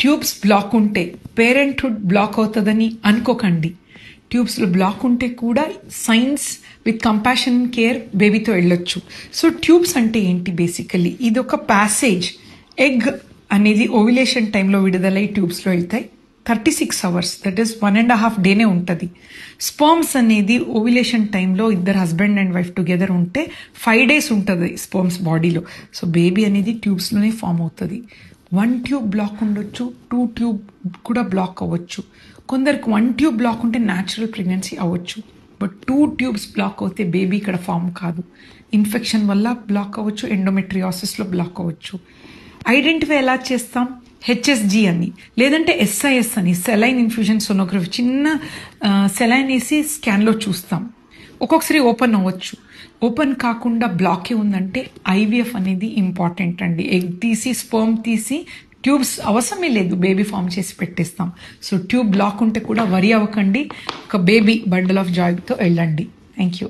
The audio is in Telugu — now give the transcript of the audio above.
ట్యూబ్స్ బ్లాక్ ఉంటే పేరెంట్హుడ్ బ్లాక్ అవుతుందని అనుకోకండి. ట్యూబ్స్లో బ్లాక్ ఉంటే కూడా సైన్స్ విత్ కంపాషన్ కేర్ బేబీతో వెళ్ళొచ్చు. సో ట్యూబ్స్ అంటే ఏంటి? బేసికల్లీ ఇది ఒక ప్యాసేజ్. ఎగ్ అనేది ఓవ్యులేషన్ టైంలో విడుదలై ట్యూబ్స్లో వెళ్తాయి. 36 hours, దట్ ఈస్ 1.5 days ఉంటుంది. స్పర్మ్స్ అనేది ఓవ్యులేషన్ టైంలో ఇద్దరు హస్బెండ్ అండ్ వైఫ్ టుగెదర్ ఉంటే 5 days ఉంటుంది స్పర్మ్స్ బాడీలో. సో బేబీ అనేది ట్యూబ్స్లోనే ఫామ్ అవుతుంది. 1 tube బ్లాక్ ఉండొచ్చు, 2 tube కూడా బ్లాక్ అవ్వచ్చు. కొందరికి 1 tube బ్లాక్ ఉంటే న్యాచురల్ ప్రెగ్నెన్సీ అవ్వచ్చు. బట్ 2 tubes బ్లాక్ అవుతే బేబీ ఇక్కడ ఫామ్ కాదు. ఇన్ఫెక్షన్ వల్ల బ్లాక్ అవ్వచ్చు, ఎండోమెట్రియాసిస్లో బ్లాక్ అవ్వచ్చు. ఐడెంటిఫై ఎలా చేస్తాం? HSG అని, లేదంటే SIS అని, సెలైన్ ఇన్ఫ్యూజన్ సోనోగ్రఫీ. చిన్న సెలైన్ వేసి స్కాన్లో చూస్తాం. ఒక్కొక్కసారి ఓపెన్ అవ్వచ్చు. ఓపెన్ కాకుండా బ్లాకే ఉందంటే IVF అనేది ఇంపార్టెంట్ అండి. ఎగ్ తీసి స్పర్మ్ తీసి ట్యూబ్స్ అవసరమే లేదు, బేబీ ఫామ్ చేసి పెట్టేస్తాం. సో ట్యూబ్ బ్లాక్ ఉంటే కూడా వరి అవ్వకండి, ఒక బేబీ బండల్ ఆఫ్ జాయ్తో వెళ్ళండి. Thank you.